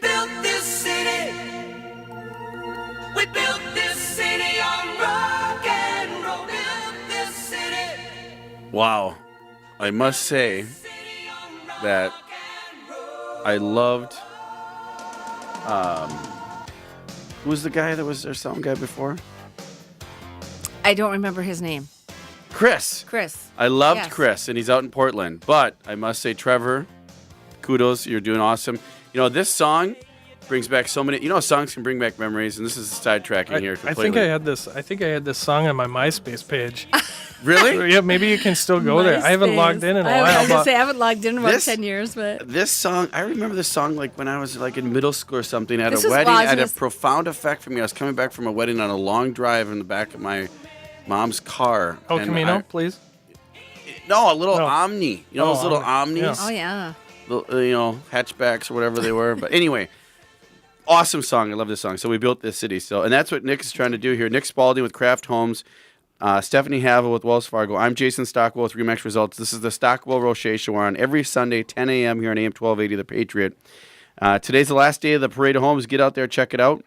built this city. We built this city on rock and roll. Built this city. Wow. I must say that I loved who was the guy that was their sound guy before? I don't remember his name. Chris. I loved Chris, and he's out in Portland. But I must say, Trevor, kudos. You're doing awesome. You know, this song brings back so many. You know, songs can bring back memories, and this is sidetracking here completely. I think I had this song on my MySpace page. Really? Yeah, maybe you can still go there. I haven't logged in a while. I was going to say, I haven't logged in in about 10 years. But this song, I remember this song like when I was like in middle school or something at This a is wedding. wild. It had a profound effect for me. I was coming back from a wedding on a long drive in the back of my mom's car. Oh, and Camino, please. No, a little Omni. You know those little Omni. Omnis? oh, yeah. Little, you know, hatchbacks or whatever they were. But anyway, awesome song. I love this song. So we built this city. So, and that's what Nick is trying to do here. Nick Spalding with Kraft Homes. Stephanie Havel with Wells Fargo. I'm Jason Stockwell with Remax Results. This is the Stockwell Rocher Show. We're on every Sunday, 10 a.m. here on AM 1280, The Patriot. Today's the last day of the Parade of Homes. Get out there, check it out.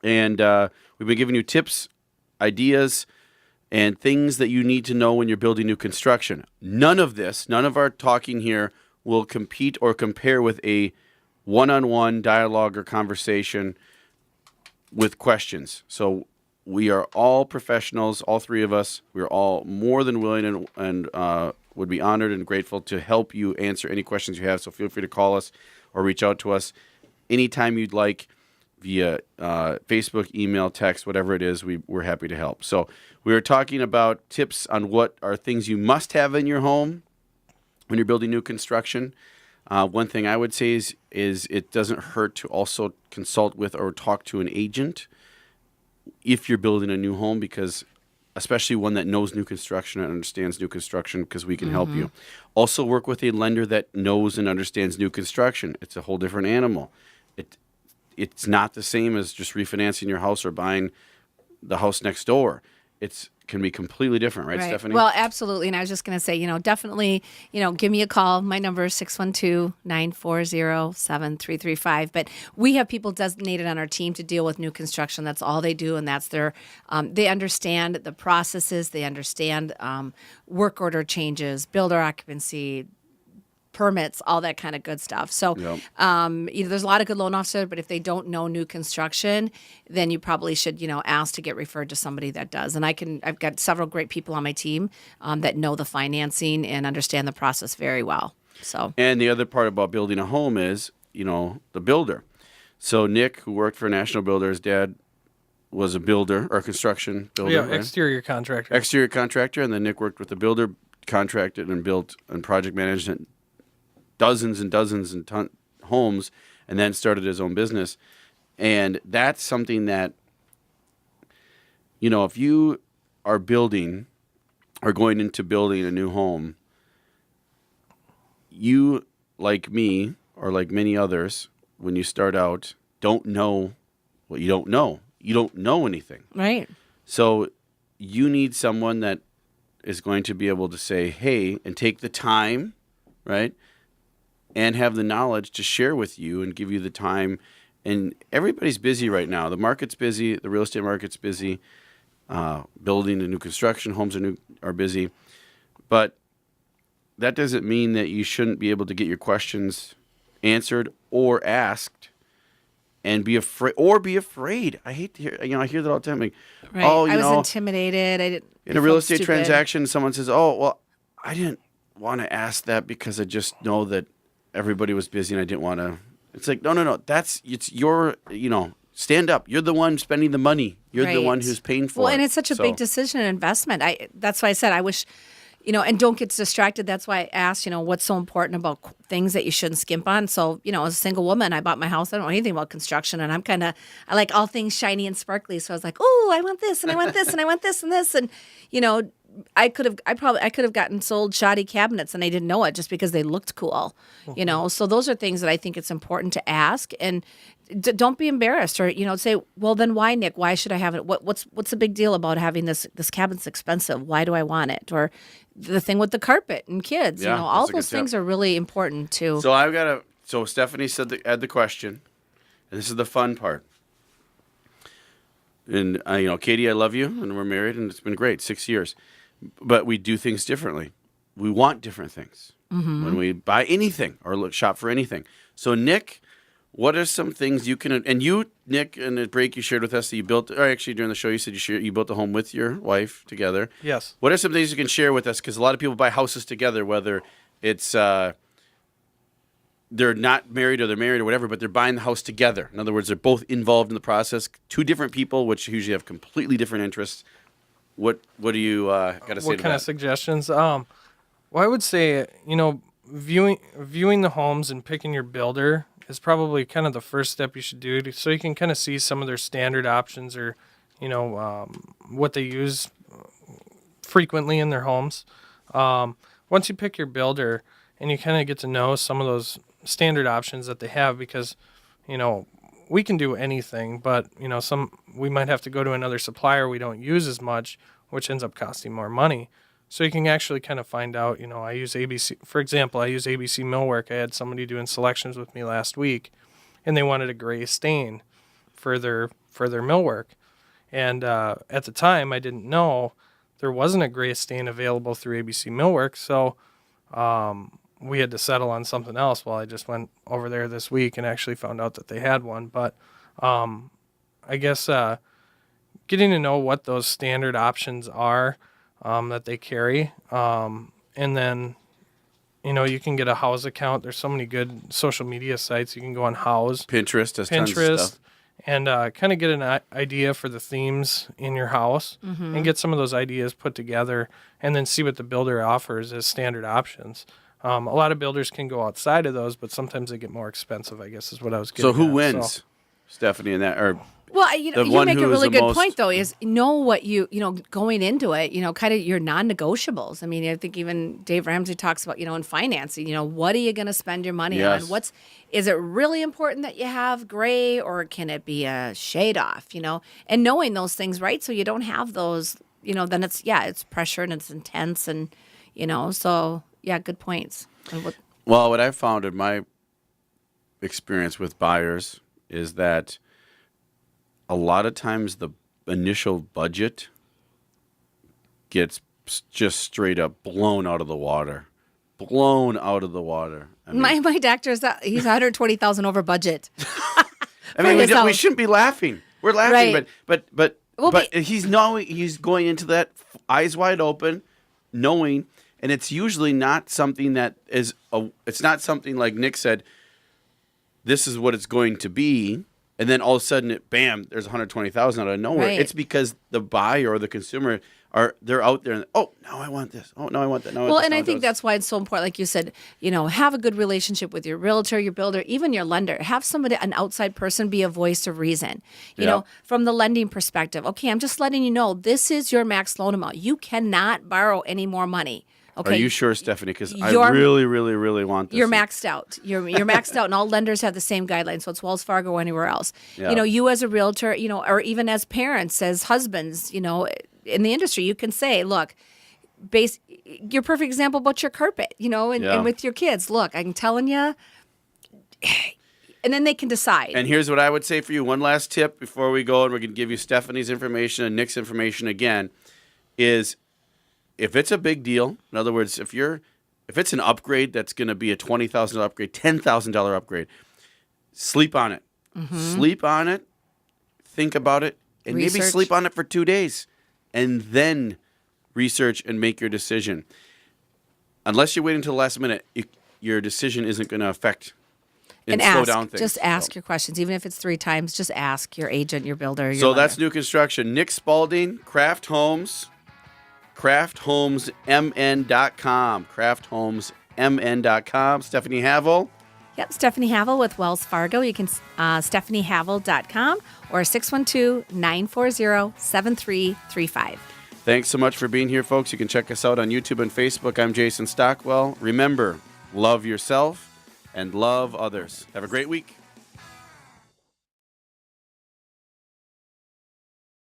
And we've been giving you tips, ideas, and things that you need to know when you're building new construction. None of our talking here will compete or compare with a one-on-one dialogue or conversation with questions. So we are all professionals, all three of us. We're all more than willing and would be honored and grateful to help you answer any questions you have. So feel free to call us or reach out to us anytime you'd like via Facebook, email, text, whatever it is. We're happy to help. So we are talking about tips on what are things you must have in your home when you're building new construction. One thing I would say is it doesn't hurt to also consult with or talk to an agent if you're building a new home, because especially one that knows new construction and understands new construction, because we can help you. Also work with a lender that knows and understands new construction. It's a whole different animal. It's not the same as just refinancing your house or buying the house next door. It can be completely different, right, Stephanie? Well, absolutely. And I was just going to say, definitely, give me a call. My number is 612-940-7335. But we have people designated on our team to deal with new construction. That's all they do, and that's their. They understand the processes. They understand work order changes, builder occupancy, permits, all that kind of good stuff. So, there's a lot of good loan officers, but if they don't know new construction, then you probably should, ask to get referred to somebody that does. And I've got several great people on my team that know the financing and understand the process very well. So, and the other part about building a home is, the builder. So Nick, who worked for a national builder, his dad was a builder or construction builder. Yeah, right? exterior contractor. Exterior contractor, and then Nick worked with the builder, contracted and built and project managed dozens and dozens and homes, and then started his own business. And that's something that, if you are building or going into building a new home, you, like me or like many others, when you start out, don't know what you don't know. You don't know anything. right. So you need someone that is going to be able to say, hey, and take the time, right? And have the knowledge to share with you and give you the time. And everybody's busy right now. The market's busy. The real estate market's busy. Building the new construction homes are busy. But that doesn't mean that you shouldn't be able to get your questions answered or asked and be afraid. I hate to hear, I hear that all the time. Like, Right. I was intimidated. I didn't. In a real estate transaction, someone says, oh, well, I didn't want to ask that because I just know that everybody was busy and I didn't want to. It's like, no. It's your, stand up. You're the one spending the money. You're the one who's paying for it. Well, and it's such a big decision and investment. That's why I said I wish, and don't get distracted. That's why I asked, what's so important about things that you shouldn't skimp on. So, as a single woman, I bought my house. I don't know anything about construction, and I like all things shiny and sparkly. So I was like, oh, I want this, and I want this, and I want this, and this, and I could have gotten sold shoddy cabinets and I didn't know it just because they looked cool, So those are things that I think it's important to ask, and don't be embarrassed or say, well, then why, Nick? Why should I have it? What's the big deal about having this cabinet's expensive? Why do I want it? Or the thing with the carpet and kids, all those things are really important too. So So Stephanie had the question. and this is the fun part. And, Katie, I love you, and we're married, and it's been great, 6 years. But we do things differently. We want different things when we buy anything or shop for anything. So, Nick, what are some things you can, and you, Nick, in the break you shared with us that you built, or actually during the show you said you built a home with your wife together. Yes. What are some things you can share with us? Because a lot of people buy houses together, whether it's they're not married or they're married or whatever, but they're buying the house together. In other words, they're both involved in the process. Two different people, which usually have completely different interests. What do you got to say What to kind that? of suggestions? Well, I would say, viewing the homes and picking your builder is probably kind of the first step you should do, so you can kind of see some of their standard options or, what they use frequently in their homes. Once you pick your builder and you kind of get to know some of those standard options that they have, because, we can do anything, but, we might have to go to another supplier we don't use as much, which ends up costing more money. So you can actually kind of find out, I use ABC, for example, I use ABC Millwork. I had somebody doing selections with me last week, and they wanted a gray stain for their millwork. And at the time, I didn't know there wasn't a gray stain available through ABC Millwork, so we had to settle on something else. Well, I just went over there this week and actually found out that they had one. But I guess getting to know what those standard options are that they carry, and then, you can get a House account. There's so many good social media sites. You can go on House, Pinterest has tons of stuff. and kind of get an idea for the themes in your house and get some of those ideas put together, and then see what the builder offers as standard options. A lot of builders can go outside of those, but sometimes they get more expensive, I guess is what I was getting So who at. wins, Stephanie, in that? Or Well, you The you one make who a is really the good most- point, though, is know what going into it, kind of your non-negotiables. I mean, I think even Dave Ramsey talks about, in financing, what are you going to spend your money Yes. on? Is it really important that you have gray, or can it be a shade off, and knowing those things, right? So you don't have those, then it's pressure and it's intense and, so yeah, good points. Well, what I've found in my experience with buyers is that a lot of times the initial budget gets just straight up blown out of the water. Blown out of the water. I mean, My doctor's he's 120,000 over budget. we house. shouldn't be laughing. We're laughing, Right. but Well, he's going into that eyes wide open, knowing, and it's usually not something that it's not something like Nick said, this is what it's going to be, and then all of a sudden, bam, there's 120,000 out of nowhere. Right. It's because the buyer or the consumer they're out there and, oh, now I want this. Oh, no, I want that. Well, and I think that's why it's so important. Like you said, have a good relationship with your realtor, your builder, even your lender. Have somebody, an outside person, be a voice of reason. You know, from the lending perspective. Okay, I'm just letting you know this is your max loan amount. You cannot borrow any more money. Okay. Are you sure, Stephanie? Because I You're- really, really, really want this. You're maxed out. You're maxed out, and all lenders have the same guidelines. So it's Wells Fargo or anywhere else. Yeah. You as a realtor, or even as parents, as husbands, in the industry, you can say, look, your perfect example about your carpet, and with your kids. Look, I'm telling you, and then they can decide. And here's what I would say for you. One last tip before we go, and we're going to give you Stephanie's information and Nick's information again, is if it's a big deal, in other words, if it's an upgrade that's going to be a $20,000 upgrade, $10,000 upgrade, sleep on it. Sleep on it, think about it, and maybe Research. sleep on it for 2 days, and then research and make your decision. Unless you wait until the last minute, your decision isn't going to affect and slow ask. down things. Just ask your questions, even if it's 3 times. Just ask your agent, your builder. Your So lender. that's new construction. Nick Spalding, Craft Homes, crafthomesmn.com, crafthomesmn.com. Stephanie Havel. Yep, Stephanie Havel with Wells Fargo. You can stephaniehavel.com or 612-940-7335. Thanks so much for being here, folks. You can check us out on YouTube and Facebook. I'm Jason Stockwell. Remember, love yourself and love others. Have a great week.